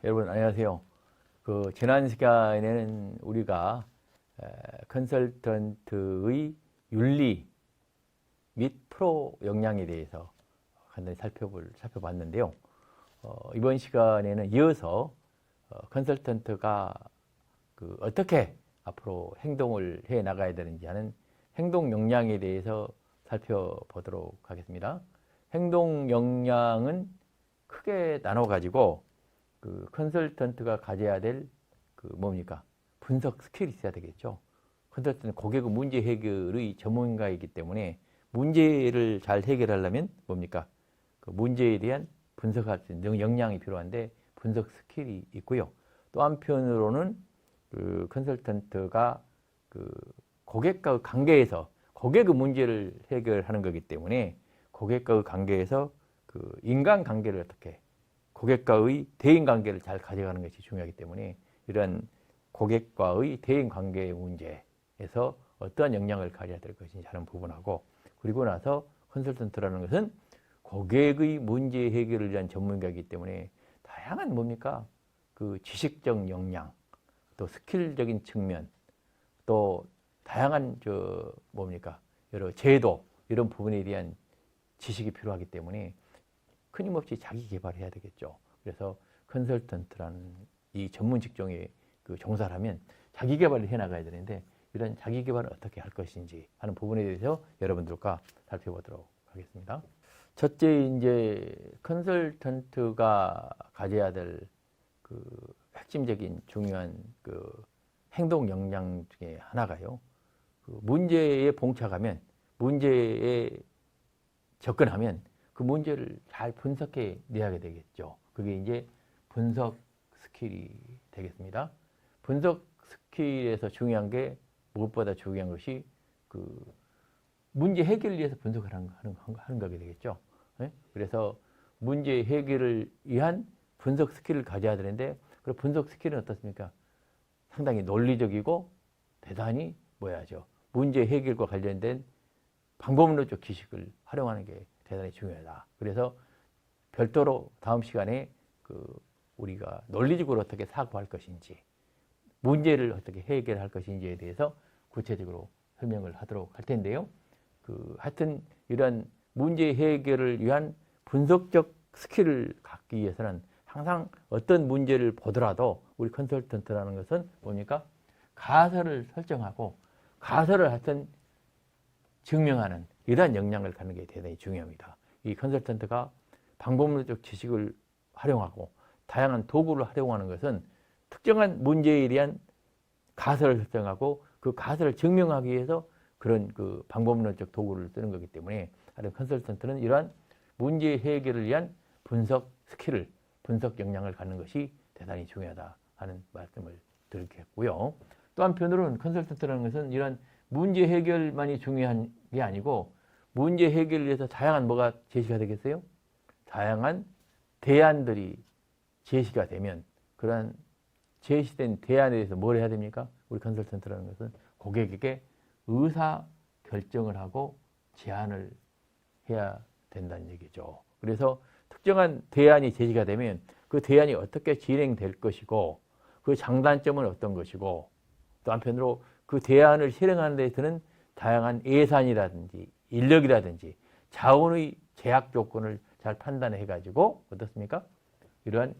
여러분 안녕하세요. 지난 시간에는 우리가 컨설턴트의 윤리 및 프로 역량에 대해서 간단히 살펴봤는데요. 이번 시간에는 이어서 컨설턴트가 어떻게 앞으로 행동을 해 나가야 되는지 하는 행동 역량에 대해서 살펴보도록 하겠습니다. 행동 역량은 크게 나눠 가지고 컨설턴트가 가져야 될 뭡니까? 분석 스킬이 있어야 되겠죠. 컨설턴트는 고객의 문제 해결의 전문가이기 때문에 문제를 잘 해결하려면 뭡니까? 그 문제에 대한 분석할 수 있는 역량이 필요한데 분석 스킬이 있고요. 또 한편으로는 컨설턴트가 고객과의 관계에서 고객의 문제를 해결하는 거기 때문에 고객과의 관계에서 인간관계를 어떻게 고객과의 대인관계를 잘 가져가는 것이 중요하기 때문에 이런 고객과의 대인관계의 문제에서 어떠한 역량을 가져야 될 것인지 하는 부분하고, 그리고 나서 컨설턴트라는 것은 고객의 문제 해결을 위한 전문가이기 때문에 다양한 뭡니까? 지식적 역량, 또 스킬적인 측면, 또 다양한 뭡니까? 여러 제도, 이런 부분에 대한 지식이 필요하기 때문에 끊임없이 자기 개발을 해야 되겠죠. 그래서 컨설턴트라는 이 전문 직종에 종사를 하면 자기 개발을 해 나가야 되는데 이런 자기 개발을 어떻게 할 것인지 하는 부분에 대해서 여러분들과 살펴보도록 하겠습니다. 첫째, 이제 컨설턴트가 가져야 될 핵심적인 중요한 행동 역량 중에 하나가요. 문제에 봉착하면, 문제에 접근하면 그 문제를 잘 분석해 내야 되겠죠. 그게 이제 분석 스킬이 되겠습니다. 분석 스킬에서 중요한 게 무엇보다 중요한 것이 문제 해결을 위해서 분석을 하는 거게 되겠죠. 네? 그래서 문제 해결을 위한 분석 스킬을 가져야 되는데 그 분석 스킬은 어떻습니까? 상당히 논리적이고 대단히 문제 해결과 관련된 방법론적 지식을 활용하는 게 대단히 중요하다. 그래서 별도로 다음 시간에 우리가 논리적으로 어떻게 사고할 것인지, 문제를 어떻게 해결할 것인지에 대해서 구체적으로 설명을 하도록 할 텐데요. 하여튼 이런 문제 해결을 위한 분석적 스킬을 갖기 위해서는 항상 어떤 문제를 보더라도 우리 컨설턴트라는 것은 뭡니까? 가설을 설정하고 가설을 하여튼 증명하는 이러한 역량을 갖는 게 대단히 중요합니다. 이 컨설턴트가 방법론적 지식을 활용하고 다양한 도구를 활용하는 것은 특정한 문제에 대한 가설을 설정하고 그 가설을 증명하기 위해서 그런 방법론적 도구를 쓰는 거기 때문에 컨설턴트는 이러한 문제 해결을 위한 분석 스킬을, 분석 역량을 갖는 것이 대단히 중요하다 하는 말씀을 드리겠고요. 또 한편으로는 컨설턴트라는 것은 이러한 문제 해결만이 중요한 게 아니고 문제 해결을 위해서 다양한 뭐가 제시가 되겠어요? 다양한 대안들이 제시가 되면 그러한 제시된 대안에 대해서 뭘 해야 됩니까? 우리 컨설턴트라는 것은 고객에게 의사 결정을 하고 제안을 해야 된다는 얘기죠. 그래서 특정한 대안이 제시가 되면 그 대안이 어떻게 진행될 것이고 그 장단점은 어떤 것이고 또 한편으로 그 대안을 실행하는 데 있어서는 다양한 예산이라든지 인력이라든지 자원의 제약 조건을 잘 판단해 가지고 어떻습니까? 이러한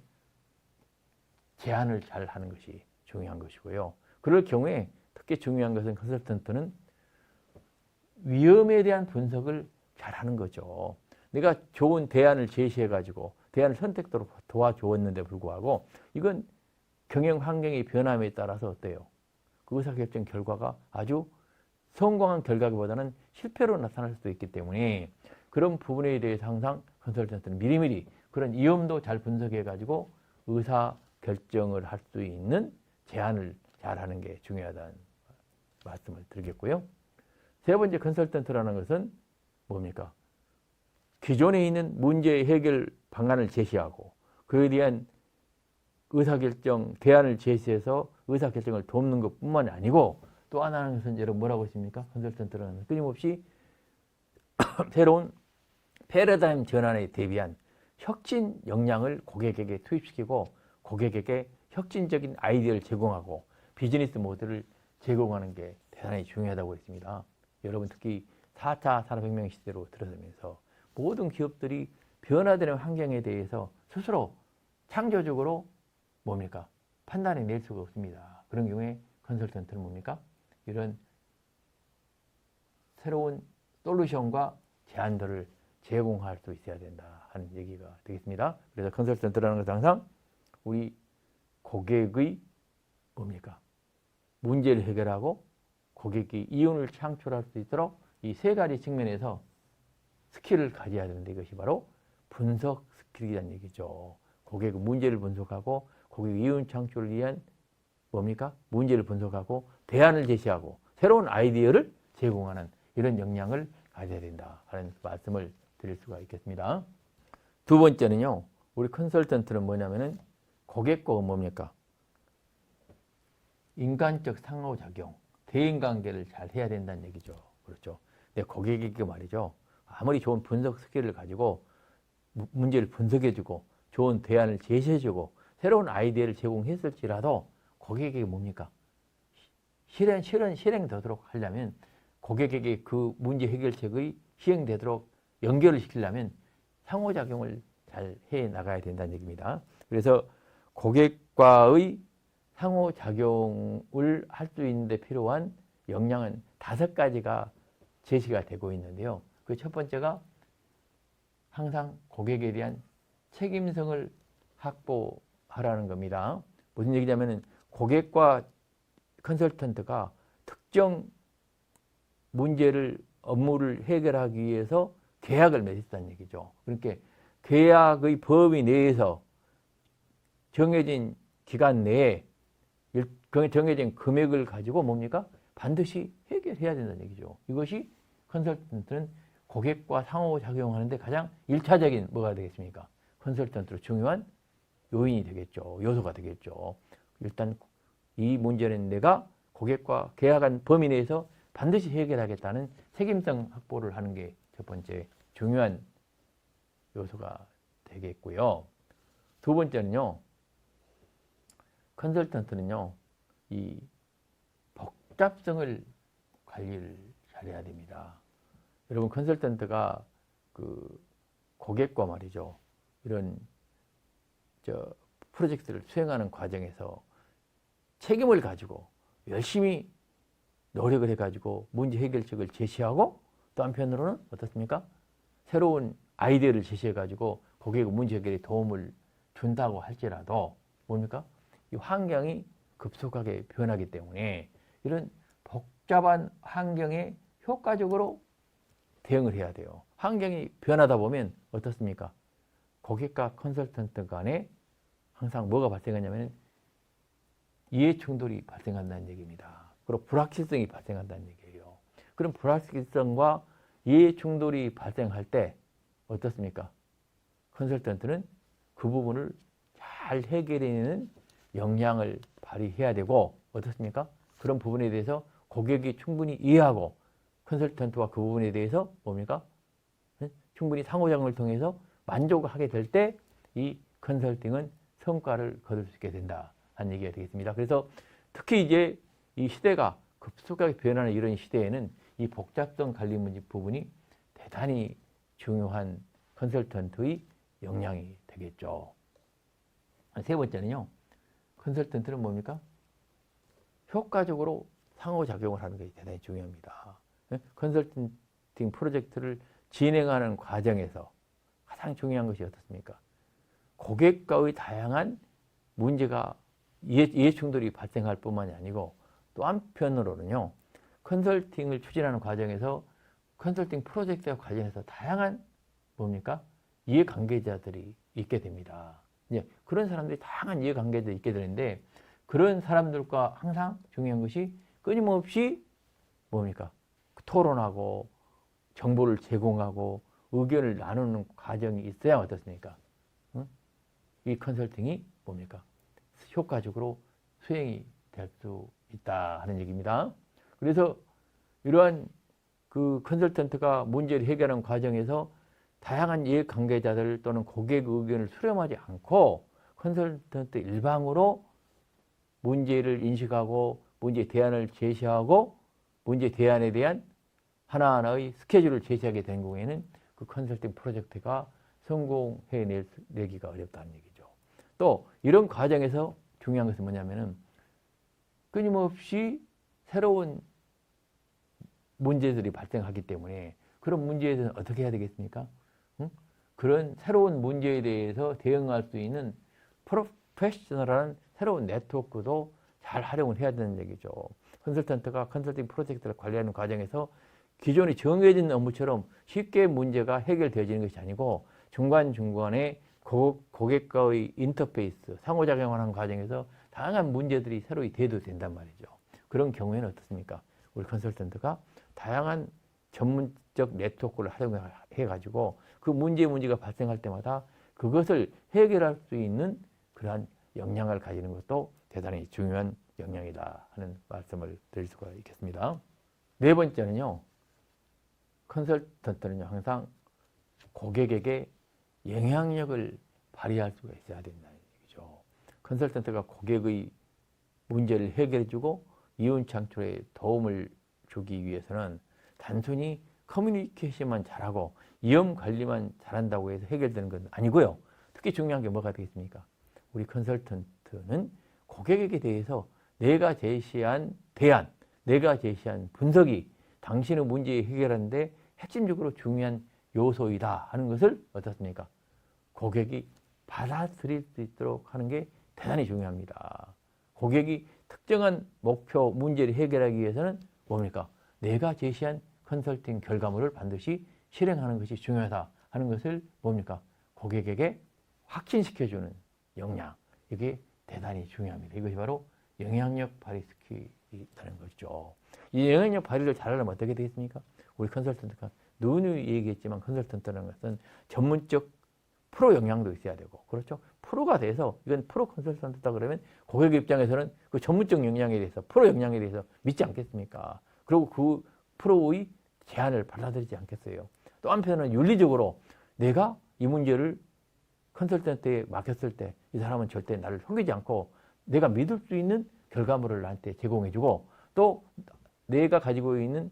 제안을 잘 하는 것이 중요한 것이고요. 그럴 경우에 특히 중요한 것은 컨설턴트는 위험에 대한 분석을 잘 하는 거죠. 내가 좋은 대안을 제시해 가지고 대안을 선택도록 도와주었는데 불구하고 이건 경영 환경의 변함에 따라서 어때요? 그 의사결정 결과가 아주 성공한 결과보다는 실패로 나타날 수도 있기 때문에 그런 부분에 대해서 항상 컨설턴트는 미리미리 그런 위험도 잘 분석해 가지고 의사결정을 할 수 있는 제안을 잘 하는 게 중요하다는 말씀을 드리겠고요. 세 번째, 컨설턴트라는 것은 뭡니까? 기존에 있는 문제 해결 방안을 제시하고 그에 대한 의사결정, 대안을 제시해서 의사결정을 돕는 것뿐만 아니고 또 하나는 것은 여러분 뭐라고 했습니까? 컨설턴트는 끊임없이 새로운 패러다임 전환에 대비한 혁신 역량을 고객에게 투입시키고 고객에게 혁신적인 아이디어를 제공하고 비즈니스 모델을 제공하는 게 대단히 중요하다고 했습니다. 여러분 특히 4차 산업혁명 시대로 들어서면서 모든 기업들이 변화되는 환경에 대해서 스스로 창조적으로 뭡니까? 판단해 낼 수가 없습니다. 그런 경우에 컨설턴트는 뭡니까? 이런 새로운 솔루션과 제안들을 제공할 수 있어야 된다 하는 얘기가 되겠습니다. 그래서 컨설턴트라는 것은 항상 우리 고객의 뭡니까? 문제를 해결하고 고객이 이윤을 창출할 수 있도록 이 세 가지 측면에서 스킬을 가져야 되는데 이것이 바로 분석 스킬이라는 얘기죠. 고객의 문제를 분석하고 고객의 이윤 창출을 위한 뭡니까? 문제를 분석하고 대안을 제시하고 새로운 아이디어를 제공하는 이런 역량을 가져야 된다 하는 말씀을 드릴 수가 있겠습니다. 두 번째는요. 우리 컨설턴트는 뭐냐면은 고객과 뭡니까? 인간적 상호작용, 대인관계를 잘 해야 된다는 얘기죠. 그렇죠. 근데 고객에게 말이죠. 아무리 좋은 분석 스킬을 가지고 문제를 분석해주고 좋은 대안을 제시해주고 새로운 아이디어를 제공했을지라도 고객에게 뭡니까? 실행되도록 하려면 고객에게 그 문제 해결책의 시행되도록 연결을 시키려면 상호작용을 잘 해 나가야 된다는 얘기입니다. 그래서 고객과의 상호작용을 할 수 있는 데 필요한 역량은 5가지가 제시가 되고 있는데요. 그 첫 번째가 항상 고객에 대한 책임성을 확보하라는 겁니다. 무슨 얘기냐면 고객과 컨설턴트가 특정 문제를 업무를 해결하기 위해서 계약을 맺었다는 얘기죠. 그러니까 계약의 범위 내에서 정해진 기간 내에 정해진 금액을 가지고 뭡니까? 반드시 해결해야 된다는 얘기죠. 이것이 컨설턴트는 고객과 상호작용하는데 가장 1차적인 뭐가 되겠습니까? 컨설턴트로 중요한 요인이 되겠죠. 요소가 되겠죠. 일단 이 문제는 내가 고객과 계약한 범위 내에서 반드시 해결하겠다는 책임성 확보를 하는 게 첫 번째 중요한 요소가 되겠고요. 두 번째는요. 컨설턴트는요. 이 복잡성을 관리를 잘해야 됩니다. 여러분 컨설턴트가 그 고객과 말이죠. 이런 프로젝트를 수행하는 과정에서 책임을 가지고 열심히 노력을 해가지고 문제 해결책을 제시하고 또 한편으로는 어떻습니까? 새로운 아이디어를 제시해가지고 고객의 문제 해결에 도움을 준다고 할지라도 뭡니까? 이 환경이 급속하게 변하기 때문에 이런 복잡한 환경에 효과적으로 대응을 해야 돼요. 환경이 변하다 보면 어떻습니까? 고객과 컨설턴트 간에 항상 뭐가 발생하냐면 이해충돌이 발생한다는 얘기입니다. 그리고 불확실성이 발생한다는 얘기예요. 그럼 불확실성과 이해충돌이 발생할 때 어떻습니까? 컨설턴트는 그 부분을 잘 해결해내는 역량을 발휘해야 되고 어떻습니까? 그런 부분에 대해서 고객이 충분히 이해하고 컨설턴트와 그 부분에 대해서 뭡니까? 충분히 상호작용을 통해서 만족을 하게 될 때 이 컨설팅은 성과를 거둘 수 있게 된다 하는 얘기가 되겠습니다. 그래서 특히 이제 이 시대가 급속하게 변하는 이런 시대에는 이 복잡성 관리 문제 부분이 대단히 중요한 컨설턴트의 역량이 되겠죠. 세 번째는요. 컨설턴트는 뭡니까? 효과적으로 상호작용을 하는 게 대단히 중요합니다. 컨설팅 프로젝트를 진행하는 과정에서 가장 중요한 것이 어떻습니까? 고객과의 다양한 문제가 이해충돌이 발생할 뿐만이 아니고 또 한편으로는요. 컨설팅을 추진하는 과정에서 컨설팅 프로젝트와 관련해서 다양한 뭡니까? 이해관계자들이 있게 됩니다. 이제 그런 사람들이 다양한 이해관계자들이 있게 되는데 그런 사람들과 항상 중요한 것이 끊임없이 뭡니까? 토론하고 정보를 제공하고 의견을 나누는 과정이 있어야 어떻습니까? 응? 이 컨설팅이 뭡니까? 효과적으로 수행이 될 수 있다 하는 얘기입니다. 그래서 이러한 그 컨설턴트가 문제를 해결하는 과정에서 다양한 이해관계자들 또는 고객 의견을 수렴하지 않고 컨설턴트 일방으로 문제를 인식하고 문제 대안을 제시하고 문제 대안에 대한 하나하나의 스케줄을 제시하게 된 경우에는 그 컨설팅 프로젝트가 성공해내기가 어렵다는 얘기죠. 또 이런 과정에서 중요한 것은 뭐냐면은 끊임없이 새로운 문제들이 발생하기 때문에 그런 문제에 대해서 어떻게 해야 되겠습니까? 응? 그런 새로운 문제에 대해서 대응할 수 있는 프로페셔널한 새로운 네트워크도 잘 활용을 해야 되는 얘기죠. 컨설턴트가 컨설팅 프로젝트를 관리하는 과정에서 기존에 정해진 업무처럼 쉽게 문제가 해결되어지는 것이 아니고 중간중간에 고객과의 인터페이스, 상호작용하는 과정에서 다양한 문제들이 새로 대두된단 말이죠. 그런 경우에는 어떻습니까? 우리 컨설턴트가 다양한 전문적 네트워크를 활용해가지고 그 문제가 발생할 때마다 그것을 해결할 수 있는 그러한 역량을 가지는 것도 대단히 중요한 역량이다 하는 말씀을 드릴 수가 있겠습니다. 네 번째는요. 컨설턴트는요. 항상 고객에게 영향력을 발휘할 수가 있어야 된다는 얘기죠. 컨설턴트가 고객의 문제를 해결해주고 이윤 창출에 도움을 주기 위해서는 단순히 커뮤니케이션만 잘하고 위험 관리만 잘한다고 해서 해결되는 건 아니고요. 특히 중요한 게 뭐가 되겠습니까? 우리 컨설턴트는 고객에게 대해서 내가 제시한 대안, 내가 제시한 분석이 당신의 문제 해결하는 데 핵심적으로 중요한 요소이다 하는 것을 어떻습니까? 고객이 받아들일 수 있도록 하는 게 대단히 중요합니다. 고객이 특정한 목표, 문제를 해결하기 위해서는 뭡니까? 내가 제시한 컨설팅 결과물을 반드시 실행하는 것이 중요하다 하는 것을 뭡니까? 고객에게 확신시켜주는 역량. 이게 대단히 중요합니다. 이것이 바로 영향력 발휘 스킬이라는 거죠. 이 영향력 발휘를 잘하려면 어떻게 되겠습니까? 우리 컨설턴트가 누누이 얘기했지만 컨설턴트라는 것은 전문적 프로 역량도 있어야 되고, 그렇죠? 프로가 돼서 이건 프로 컨설턴트다 그러면 고객 입장에서는 그 전문적 역량에 대해서 프로 역량에 대해서 믿지 않겠습니까? 그리고 그 프로의 제안을 받아들이지 않겠어요. 또 한편은 윤리적으로 내가 이 문제를 컨설턴트에 맡겼을 때 이 사람은 절대 나를 속이지 않고 내가 믿을 수 있는 결과물을 나한테 제공해주고 또 내가 가지고 있는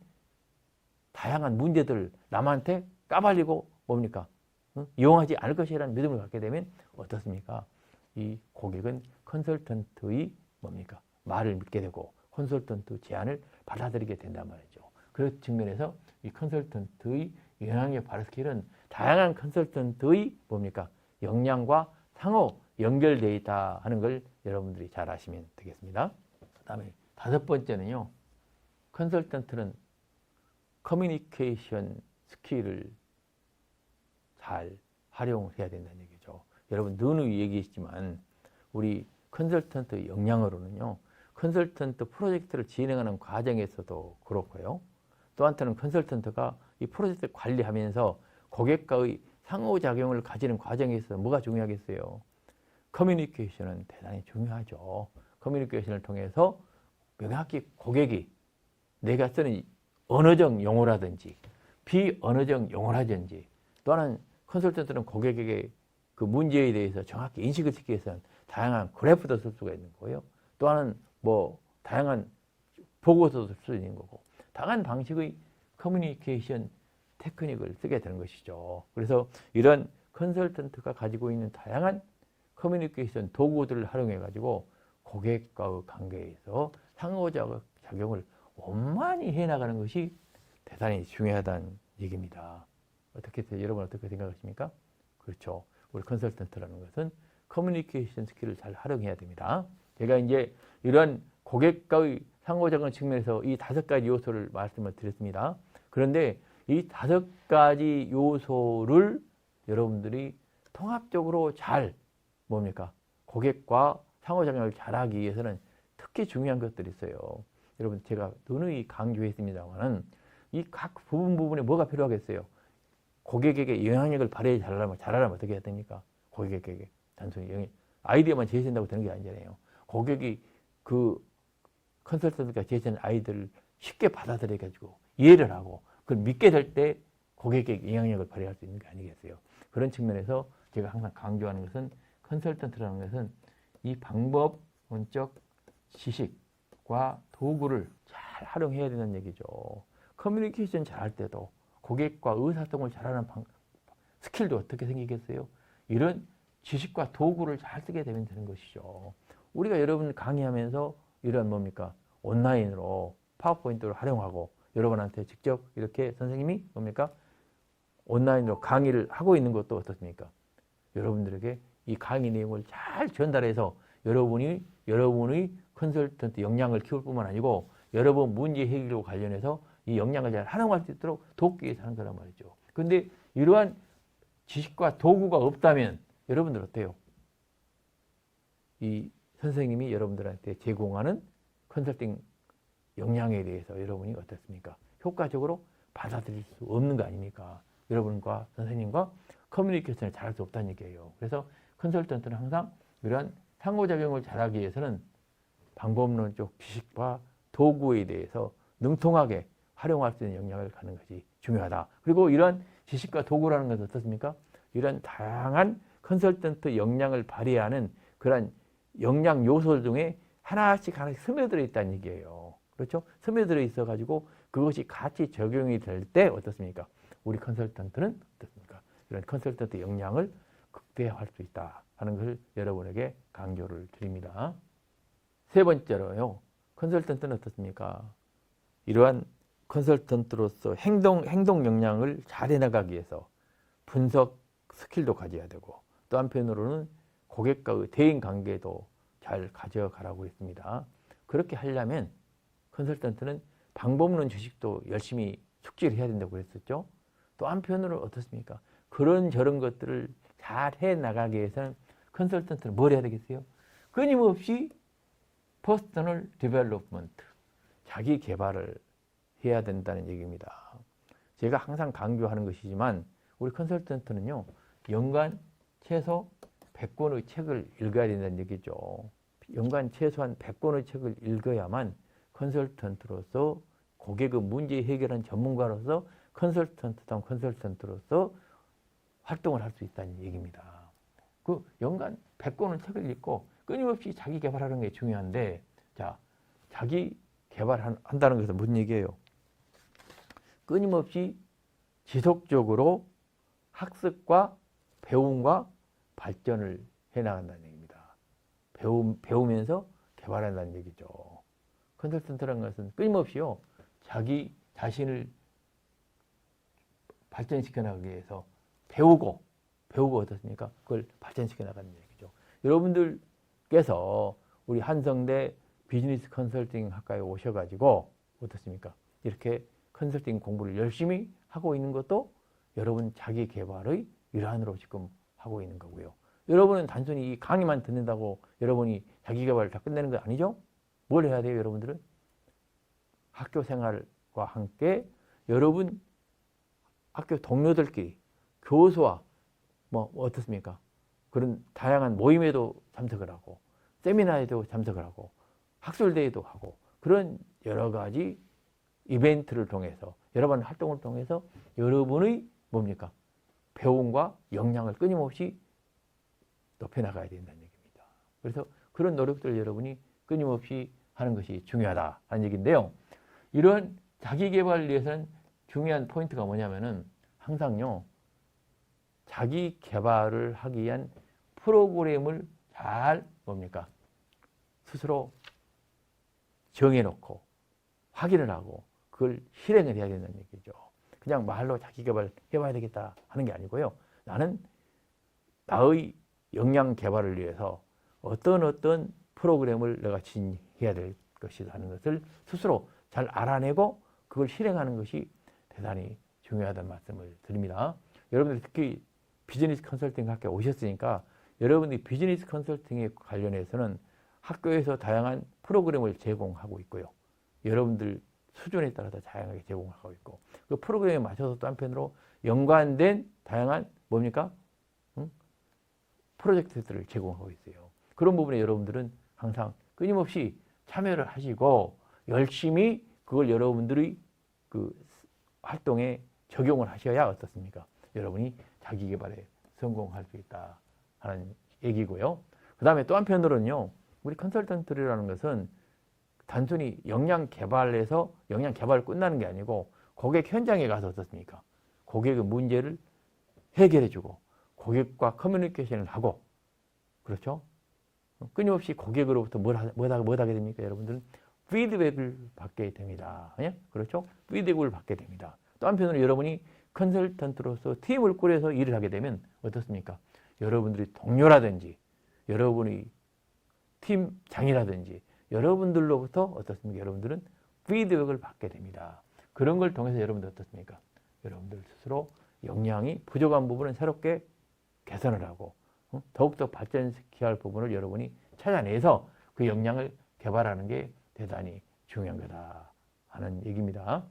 다양한 문제들을 남한테 까발리고 뭡니까? 이용하지 않을 것이라는 믿음을 갖게 되면 어떻습니까? 이 고객은 컨설턴트의 뭡니까? 말을 믿게 되고 컨설턴트 제안을 받아들이게 된단 말이죠. 그런 측면에서 이 컨설턴트의 영향력 발휘 스킬은 다양한 컨설턴트의 뭡니까? 역량과 상호 연결되어 있다 하는 걸 여러분들이 잘 아시면 되겠습니다. 그 다음에 다섯 번째는요. 컨설턴트는 커뮤니케이션 스킬을 잘 활용해야 된다는 얘기죠. 여러분 누누이 얘기했지만 우리 컨설턴트 역량으로는요. 컨설턴트 프로젝트를 진행하는 과정에서도 그렇고요. 또 한편은 컨설턴트가 이 프로젝트를 관리하면서 고객과의 상호작용을 가지는 과정에서 뭐가 중요하겠어요? 커뮤니케이션은 대단히 중요하죠. 커뮤니케이션을 통해서 명확히 고객이 내가 쓰는 언어적 용어라든지 비언어적 용어라든지 또한 컨설턴트는 고객에게 그 문제에 대해서 정확히 인식을 시키기 위해서는 다양한 그래프도 쓸 수가 있는 거고요. 또 하나는 뭐 다양한 보고서도 쓸 수 있는 거고 다양한 방식의 커뮤니케이션 테크닉을 쓰게 되는 것이죠. 그래서 이런 컨설턴트가 가지고 있는 다양한 커뮤니케이션 도구들을 활용해 가지고 고객과의 관계에서 상호작용을 원만히 해나가는 것이 대단히 중요하다는 얘기입니다. 여러분 어떻게 생각하십니까? 그렇죠. 우리 컨설턴트라는 것은 커뮤니케이션 스킬을 잘 활용해야 됩니다. 제가 이제 이런 고객과의 상호작용 측면에서 이 다섯 가지 요소를 말씀을 드렸습니다. 그런데 이 다섯 가지 요소를 여러분들이 통합적으로 잘 뭡니까? 고객과 상호작용을 잘하기 위해서는 특히 중요한 것들이 있어요. 여러분 제가 누누이 강조했습니다만은 이 각 부분에 뭐가 필요하겠어요? 고객에게 영향력을 발휘 잘하려면 어떻게 해야 됩니까? 고객에게 단순히 아이디어만 제시한다고 되는 게 아니잖아요. 고객이 그 컨설턴트가 제시한 아이디어를 쉽게 받아들여가지고 이해를 하고 그걸 믿게 될 때 고객에게 영향력을 발휘할 수 있는 게 아니겠어요. 그런 측면에서 제가 항상 강조하는 것은 컨설턴트라는 것은 이 방법론적 지식과 도구를 잘 활용해야 된다는 얘기죠. 커뮤니케이션 잘할 때도 고객과 의사소통을 잘하는 스킬도 어떻게 생기겠어요? 이런 지식과 도구를 잘 쓰게 되면 되는 것이죠. 우리가 여러분 강의하면서 이런 뭡니까? 온라인으로 파워포인트를 활용하고 여러분한테 직접 이렇게 선생님이 뭡니까? 온라인으로 강의를 하고 있는 것도 어떻습니까? 여러분들에게 이 강의 내용을 잘 전달해서 여러분의 컨설턴트 역량을 키울 뿐만 아니고 여러분 문제 해결과 관련해서 이 역량을 잘 활용할 수 있도록 돕기 위해서 하는 거란 말이죠. 그런데 이러한 지식과 도구가 없다면 여러분들 어때요? 이 선생님이 여러분들한테 제공하는 컨설팅 역량에 대해서 여러분이 어떻습니까? 효과적으로 받아들일 수 없는 거 아닙니까? 여러분과 선생님과 커뮤니케이션을 잘할 수 없다는 얘기예요. 그래서 컨설턴트는 항상 이러한 상호작용을 잘하기 위해서는 방법론적 지식과 도구에 대해서 능통하게 활용할 수 있는 역량을 갖는 것이 중요하다. 그리고 이러한 지식과 도구라는 것은 어떻습니까? 이런 다양한 컨설턴트 역량을 발휘하는 그런 역량 요소 중에 하나씩 스며들어 있다는 얘기예요. 그렇죠? 스며들어 있어가지고 그것이 같이 적용이 될 때 어떻습니까? 우리 컨설턴트는 어떻습니까? 이런 컨설턴트 역량을 극대화할 수 있다 하는 것을 여러분에게 강조를 드립니다. 세 번째로요. 컨설턴트는 어떻습니까? 이러한 컨설턴트로서 행동 역량을 잘 해나가기 위해서 분석 스킬도 가져야 되고 또 한편으로는 고객과의 대인 관계도 잘 가져가라고 했습니다. 그렇게 하려면 컨설턴트는 방법론 지식도 열심히 숙지를 해야 된다고 했었죠. 또 한편으로 어떻습니까? 그런 저런 것들을 잘 해나가기 위해서는 컨설턴트는 뭘 해야 되겠어요? 끊임없이 퍼스널 디벨롭먼트, 자기 개발을 해야 된다는 얘기입니다. 제가 항상 강조하는 것이지만 우리 컨설턴트는요. 연간 최소 100권의 책을 읽어야 된다는 얘기죠. 연간 최소한 100권의 책을 읽어야만 컨설턴트로서 고객의 문제 해결한 전문가로서 컨설턴트로서 활동을 할 수 있다는 얘기입니다. 그 연간 100권의 책을 읽고 끊임없이 자기 개발하는 게 중요한데, 자, 자기 개발한다는 것은 무슨 얘기예요? 끊임없이 지속적으로 학습과 배움과 발전을 해나간다는 얘기입니다. 배우면서 개발한다는 얘기죠. 컨설턴트라는 것은 끊임없이요, 자기 자신을 발전시켜 나가기 위해서 배우고 어떻습니까? 그걸 발전시켜 나가는 얘기죠. 여러분들께서 우리 한성대 비즈니스 컨설팅 학과에 오셔가지고 어떻습니까? 이렇게 컨설팅 공부를 열심히 하고 있는 것도 여러분 자기 개발의 일환으로 지금 하고 있는 거고요. 여러분은 단순히 이 강의만 듣는다고 여러분이 자기 개발을 다 끝내는 거 아니죠? 뭘 해야 돼요, 여러분들은? 학교 생활과 함께 여러분 학교 동료들끼리 교수와 뭐 어떻습니까? 그런 다양한 모임에도 참석을 하고 세미나에도 참석을 하고 학술대회도 하고 그런 여러 가지 이벤트를 통해서 여러 번 활동을 통해서 여러분의 뭡니까? 배움과 역량을 끊임없이 높여나가야 된다는 얘기입니다. 그래서 그런 노력들을 여러분이 끊임없이 하는 것이 중요하다 하는 얘기인데요. 이런 자기 개발을 위해서는 중요한 포인트가 뭐냐면은 항상요. 자기 개발을 하기 위한 프로그램을 잘 뭡니까? 스스로 정해놓고 확인을 하고 그걸 실행을 해야 된다는 얘기죠. 그냥 말로 자기 개발 해봐야 되겠다 하는 게 아니고요. 나는 나의 역량 개발을 위해서 어떤 프로그램을 내가 진행해야 될 것이다 하는 것을 스스로 잘 알아내고 그걸 실행하는 것이 대단히 중요하다는 말씀을 드립니다. 여러분들 특히 비즈니스 컨설팅 학교에 오셨으니까 여러분들이 비즈니스 컨설팅에 관련해서는 학교에서 다양한 프로그램을 제공하고 있고요. 여러분들 수준에 따라서 다양하게 제공하고 있고 그 프로그램에 맞춰서 또 한편으로 연관된 다양한 뭡니까? 프로젝트들을 제공하고 있어요. 그런 부분에 여러분들은 항상 끊임없이 참여를 하시고 열심히 그걸 여러분들의 그 활동에 적용을 하셔야 어떻습니까? 여러분이 자기 개발에 성공할 수 있다 하는 얘기고요. 그 다음에 또 한편으로는요, 우리 컨설턴트라는 것은 단순히 역량 개발에서 역량 개발을 끝나는 게 아니고 고객 현장에 가서 어떻습니까? 고객의 문제를 해결해주고 고객과 커뮤니케이션을 하고, 그렇죠? 끊임없이 고객으로부터 뭘 하게 됩니까? 여러분들은 피드백을 받게 됩니다. 예? 그렇죠? 피드백을 받게 됩니다. 또 한편으로 여러분이 컨설턴트로서 팀을 꾸려서 일을 하게 되면 어떻습니까? 여러분들이 동료라든지 여러분이 팀장이라든지 여러분들로부터 어떻습니까? 여러분들은 피드백을 받게 됩니다. 그런 걸 통해서 여러분들 어떻습니까? 여러분들 스스로 역량이 부족한 부분은 새롭게 개선을 하고 더욱더 발전시켜야 할 부분을 여러분이 찾아내서 그 역량을 개발하는 게 대단히 중요한 거다 하는 얘기입니다.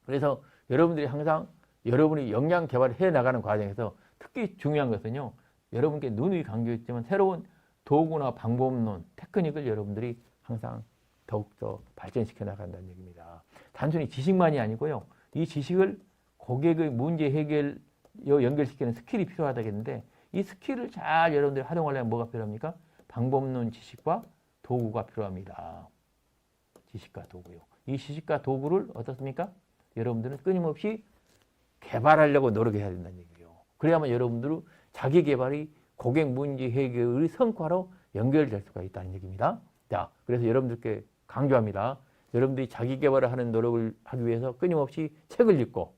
그래서 여러분들이 항상 여러분이 역량 개발을 해나가는 과정에서 특히 중요한 것은요, 여러분께 누누이 강조했지만 새로운 도구나 방법론, 테크닉을 여러분들이 항상 더욱더 발전시켜 나간다는 얘기입니다. 단순히 지식만이 아니고요, 이 지식을 고객의 문제 해결 연결시키는 스킬이 필요하다겠는데, 이 스킬을 잘 여러분들이 활용하려면 뭐가 필요합니까? 방법론 지식과 도구가 필요합니다. 지식과 도구요. 이 지식과 도구를 어떻습니까? 여러분들은 끊임없이 개발하려고 노력해야 된다는 얘기예요. 그래야만 여러분들은 자기 개발이 고객 문제 해결의 성과로 연결될 수가 있다는 얘기입니다. 자, 그래서 여러분들께 강조합니다. 여러분들이 자기 개발을 하는 노력을 하기 위해서 끊임없이 책을 읽고,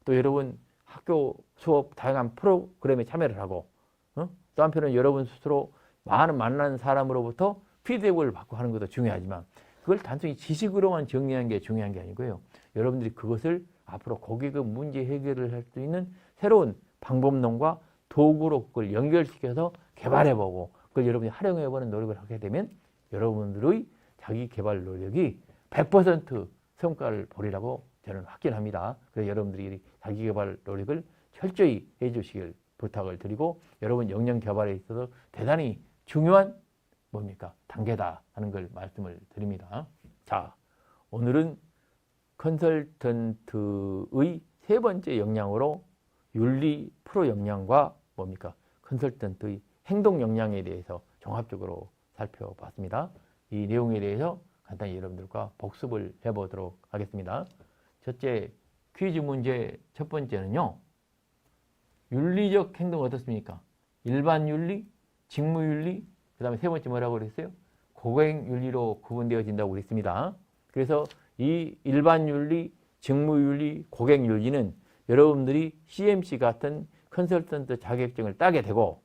또 여러분 학교 수업 다양한 프로그램에 참여를 하고, 또 한편은 여러분 스스로 많은 만난 사람으로부터 피드백을 받고 하는 것도 중요하지만, 그걸 단순히 지식으로만 정리하는 게 중요한 게 아니고요. 여러분들이 그것을 앞으로 고객의 문제 해결을 할 수 있는 새로운 방법론과 도구로 그걸 연결시켜서 개발해보고 그걸 여러분이 활용해보는 노력을 하게 되면 여러분들의 자기 개발 노력이 100% 성과를 보리라고 저는 확신합니다. 그래서 여러분들이 자기 개발 노력을 철저히 해주시길 부탁을 드리고, 여러분 역량 개발에 있어서 대단히 중요한 뭡니까? 단계다 하는 걸 말씀을 드립니다. 자, 오늘은 컨설턴트의 세 번째 역량으로 윤리 프로 역량과 뭡니까? 컨설턴트의 행동 역량에 대해서 종합적으로 살펴봤습니다. 이 내용에 대해서 간단히 여러분들과 복습을 해보도록 하겠습니다. 첫째 퀴즈 문제 첫 번째는요, 윤리적 행동 어떻습니까? 일반 윤리, 직무 윤리, 그 다음에 세 번째 뭐라고 그랬어요? 고객 윤리로 구분되어진다고 그랬습니다. 그래서 이 일반 윤리, 직무 윤리, 고객 윤리는 여러분들이 CMC 같은 컨설턴트 자격증을 따게 되고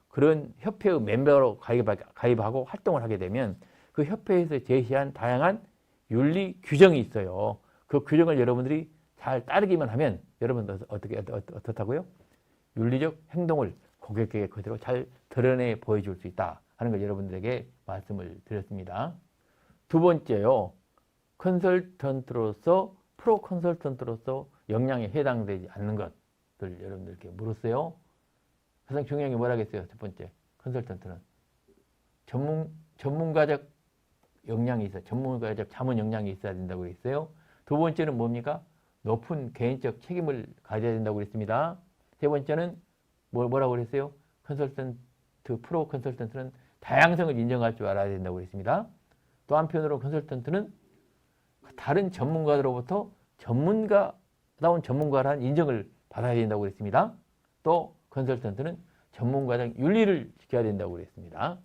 그런 협회의 멤버로 가입하고 활동을 하게 되면 그 협회에서 제시한 다양한 윤리 규정이 있어요. 그 규정을 여러분들이 잘 따르기만 하면 여러분들 어떻다고요? 윤리적 행동을 고객에게 그대로 잘 드러내 보여줄 수 있다 하는 걸 여러분들에게 말씀을 드렸습니다. 두 번째요, 컨설턴트로서 프로 컨설턴트로서 역량에 해당되지 않는 것들 여러분들께 물었어요. 가장 중요한 게 뭐라겠어요? 첫 번째, 컨설턴트는 전문가적 역량이 있어요. 전문가적 자문 역량이 있어야 된다고 했어요. 두 번째는 뭡니까? 높은 개인적 책임을 가져야 된다고 그랬습니다. 세 번째는 뭐라고 그랬어요? 프로 컨설턴트는 다양성을 인정할 줄 알아야 된다고 그랬습니다. 또 한편으로 컨설턴트는 다른 전문가들로부터 전문가다운 전문가라는 인정을 받아야 된다고 그랬습니다. 또 컨설턴트는 전문가적 윤리를 지켜야 된다고 그랬습니다.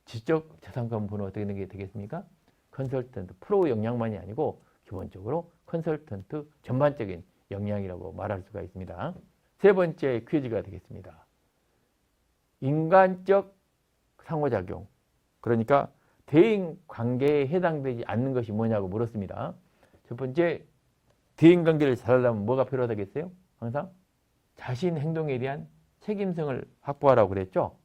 지적 자산권 분은 어떻게 되겠습니까? 컨설턴트 프로 역량만이 아니고 기본적으로 컨설턴트 전반적인 역량이라고 말할 수가 있습니다. 세 번째 퀴즈가 되겠습니다. 인간적 상호작용, 그러니까 대인 관계에 해당되지 않는 것이 뭐냐고 물었습니다. 첫 번째, 대인 관계를 잘하려면 뭐가 필요하다겠어요? 항상 자신 행동에 대한 책임성을 확보하라고 그랬죠.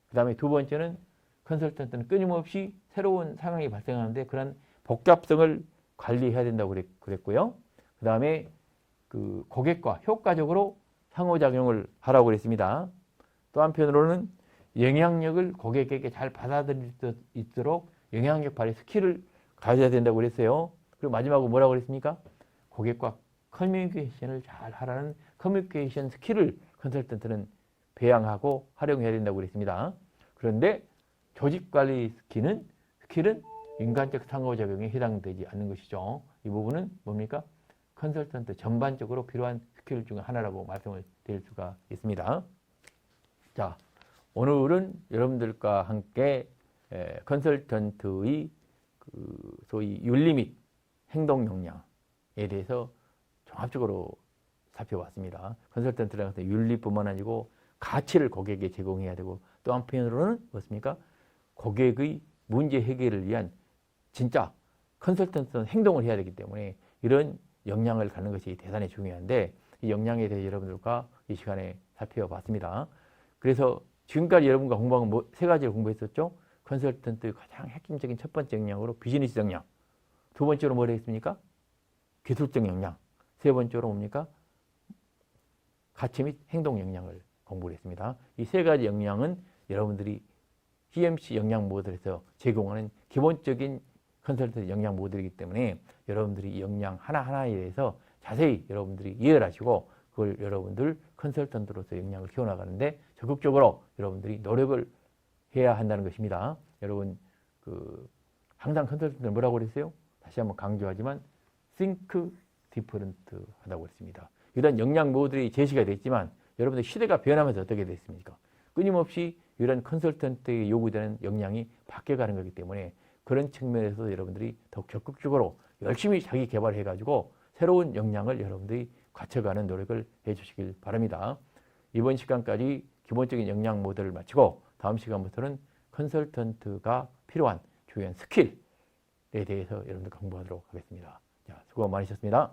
그 다음에 두 번째는 컨설턴트는 끊임없이 새로운 상황이 발생하는데 그런 복잡성을 관리해야 된다고 그랬고요. 그 다음에 그 고객과 효과적으로 상호작용을 하라고 그랬습니다. 또 한편으로는 영향력을 고객에게 잘 받아들일 수 있도록 영향력 발휘 스킬을 가져야 된다고 그랬어요. 그리고 마지막으로 뭐라고 그랬습니까? 고객과 커뮤니케이션을 잘 하라는 커뮤니케이션 스킬을 컨설턴트는 배양하고 활용해야 된다고 그랬습니다. 그런데 조직관리 스킬은 인간적 상호작용에 해당되지 않는 것이죠. 이 부분은 뭡니까? 컨설턴트 전반적으로 필요한 스킬 중 하나라고 말씀을 드릴 수가 있습니다. 자, 오늘은 여러분들과 함께 컨설턴트의 소위 윤리 및 행동 역량에 대해서 종합적으로 살펴봤습니다. 컨설턴트라는 것은 윤리뿐만 아니고 가치를 고객에게 제공해야 되고 또 한편으로는 무엇입니까? 고객의 문제 해결을 위한 진짜 컨설턴트는 행동을 해야 되기 때문에 이런 역량을 갖는 것이 대단히 중요한데 이 역량에 대해 여러분들과 이 시간에 살펴봤습니다. 그래서 지금까지 여러분과 공부한 건 세 가지를 공부했었죠. 컨설턴트의 가장 핵심적인 첫 번째 역량으로 비즈니스 역량, 두 번째로 뭐라 했습니까? 기술적 역량, 세 번째로 뭡니까? 가치 및 행동 역량을 공부를 했습니다. 이 세 가지 역량은 여러분들이 CMC 역량 모델에서 제공하는 기본적인 컨설턴트 역량 모델이기 때문에 여러분들이 이 역량 하나하나에 대해서 자세히 여러분들이 이해를 하시고 그걸 여러분들 컨설턴트로서 역량을 키워나가는데 적극적으로 여러분들이 노력을 해야 한다는 것입니다. 여러분 항상 컨설턴트는 뭐라고 그랬어요? 다시 한번 강조하지만 think different 하다고 그랬습니다. 이런 역량 모델이 제시가 됐지만 여러분들 시대가 변하면서 어떻게 됐습니까? 끊임없이 이런 컨설턴트에게 요구되는 역량이 바뀌어가는 거기 때문에 그런 측면에서 여러분들이 더 적극적으로 열심히 자기 개발해가지고 새로운 역량을 여러분들이 갖춰가는 노력을 해주시길 바랍니다. 이번 시간까지 기본적인 역량 모델을 마치고 다음 시간부터는 컨설턴트가 필요한 중요한 스킬에 대해서 여러분들 공부하도록 하겠습니다. 자, 수고 많으셨습니다.